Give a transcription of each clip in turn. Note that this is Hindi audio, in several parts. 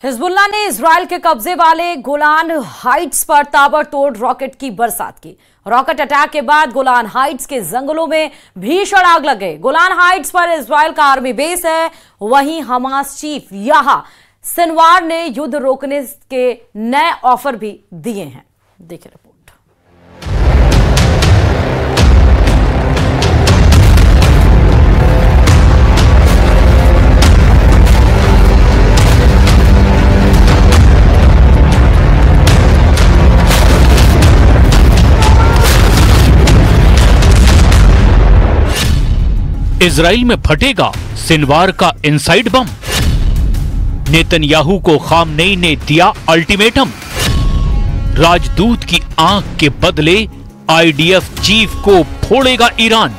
हिजबुल्लाह ने इजराइल के कब्जे वाले गोलान हाइट्स पर ताबड़तोड़ रॉकेट की बरसात की। रॉकेट अटैक के बाद गोलान हाइट्स के जंगलों में भीषण आग लग गई। गोलान हाइट्स पर इजराइल का आर्मी बेस है। वहीं हमास चीफ याह्या सिनवार ने युद्ध रोकने के नए ऑफर भी दिए हैं। देखिए रिपोर्ट। इजराइल में फटेगा सिनवार का इनसाइड बम। नेतन्याहू को खामनेई ने दिया अल्टीमेटम। राजदूत की आंख के बदले आईडीएफ चीफ को फोड़ेगा ईरान।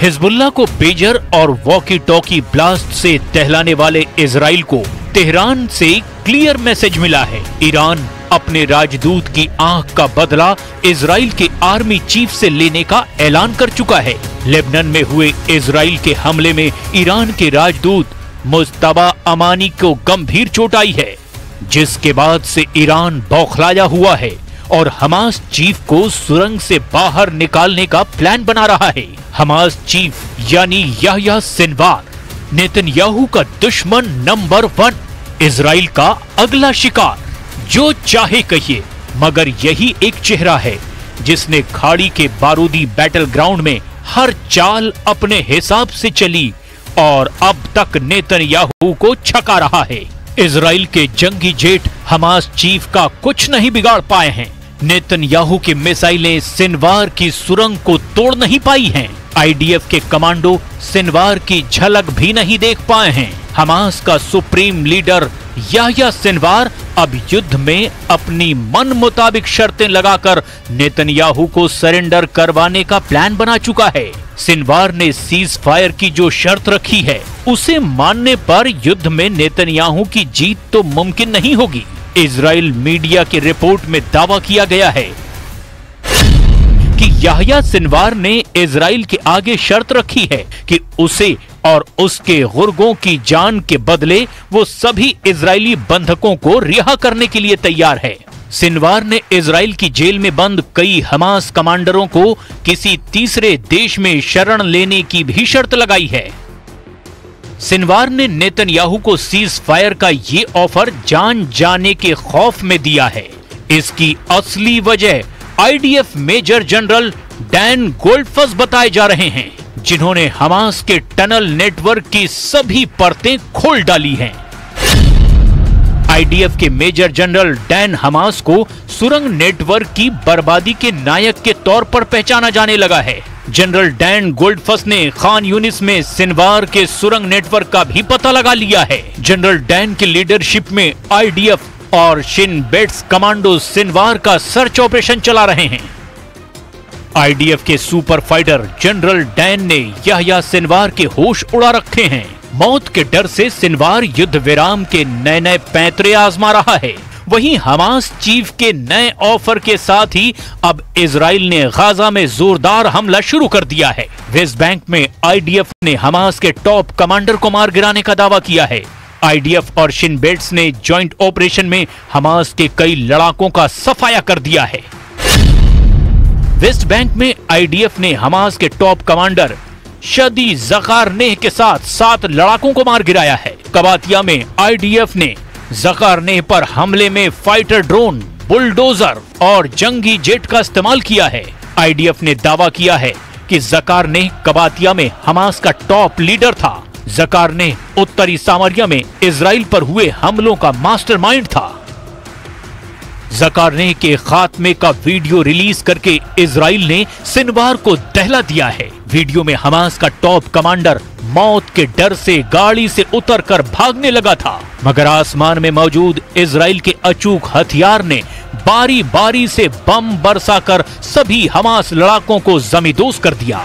हिजबुल्लाह को पेजर और वॉकी टॉकी ब्लास्ट से टहलाने वाले इजराइल को तेहरान से क्लियर मैसेज मिला है। ईरान अपने राजदूत की आंख का बदला इजराइल के आर्मी चीफ से लेने का ऐलान कर चुका है। लेबनान में हुए इजराइल के हमले में ईरान के राजदूत मुज्तबा अमानी को गंभीर चोट आई है, जिसके बाद से ईरान बौखलाया हुआ है और हमास चीफ को सुरंग से बाहर निकालने का प्लान बना रहा है। हमास चीफ यानी याह्या सिनवार नेतन्याहू का दुश्मन नंबर 1, इजराइल का अगला शिकार। जो चाहे कहिए, मगर यही एक चेहरा है जिसने खाड़ी के बारूदी बैटल ग्राउंड में हर चाल अपने हिसाब से चली और अब तक नेतन्याहू को छका रहा है। इजराइल के जंगी जेट हमास चीफ का कुछ नहीं बिगाड़ पाए हैं। नेतन्याहू की मिसाइलें सिनवार की सुरंग को तोड़ नहीं पाई हैं। आईडीएफ के कमांडो सिनवार की झलक भी नहीं देख पाए हैं। हमास का सुप्रीम लीडर याह्या सिनवार अब युद्ध में अपनी मन मुताबिक शर्तें लगाकर नेतन्याहू को सरेंडर करवाने का प्लान बना चुका है। सिनवार ने सीज फायर की जो शर्त रखी है, उसे मानने पर युद्ध में नेतन्याहू की जीत तो मुमकिन नहीं होगी। इजराइल मीडिया की रिपोर्ट में दावा किया गया है कि याह्या सिनवार ने इजराइल के आगे शर्त रखी है कि उसे और उसके गुर्गों की जान के बदले वो सभी इजरायली बंधकों को रिहा करने के लिए तैयार है। सिनवार ने इजराइल की जेल में बंद कई हमास कमांडरों को किसी तीसरे देश में शरण लेने की भी शर्त लगाई है। सिनवार ने नेतन्याहू को सीज फायर का ये ऑफर जान जाने के खौफ में दिया है। इसकी असली वजह आईडीएफ मेजर जनरल डैन गोल्डफस बताए जा रहे हैं, जिन्होंने हमास के टनल नेटवर्क की सभी परतें खोल डाली हैं। आईडीएफ के मेजर जनरल डैन हमास को सुरंग नेटवर्क की बर्बादी के नायक के तौर पर पहचाना जाने लगा है। जनरल डैन गोल्डफस ने खान यूनिस में सिनवार के सुरंग नेटवर्क का भी पता लगा लिया है। जनरल डैन की लीडरशिप में आईडीएफ और शिन बेट्स कमांडो सिनवार का सर्च ऑपरेशन चला रहे हैं। आईडीएफ के सुपर फाइटर जनरल डैन ने याह्या सिनवार के होश उड़ा रखे हैं। मौत के डर से सिनवार युद्ध विराम के नए नए पैंतरे आजमा रहा है। वहीं हमास चीफ के नए ऑफर के साथ ही अब इजराइल ने गाजा में जोरदार हमला शुरू कर दिया है। वेस्ट बैंक में आईडीएफ ने हमास के टॉप कमांडर को मार गिराने का दावा किया है। आईडीएफ और शिन बेट्स ने जॉइंट ऑपरेशन में हमास के कई लड़ाकों का सफाया कर दिया है। वेस्ट बैंक में आईडीएफ ने हमास के टॉप कमांडर शदी ज़कारनेह के साथ 7 लड़ाकों को मार गिराया है। कबातिया में आईडीएफ ने ज़कारनेह पर हमले में फाइटर ड्रोन, बुलडोजर और जंगी जेट का इस्तेमाल किया है। आईडीएफ ने दावा किया है कि ज़कारनेह कबातिया में हमास का टॉप लीडर था। ज़कारनेह उत्तरी सामरिया में इजराइल पर हुए हमलों का मास्टरमाइंड था। ज़कारनेह के खात्मे का वीडियो रिलीज करके इजराइल ने सिनवार को दहला दिया है। वीडियो में हमास का टॉप कमांडर मौत के डर से गाड़ी से उतरकर भागने लगा था, मगर आसमान में मौजूद इजराइल के अचूक हथियार ने बारी बारी से बम बरसाकर सभी हमास लड़ाकों को जमींदोज कर दिया।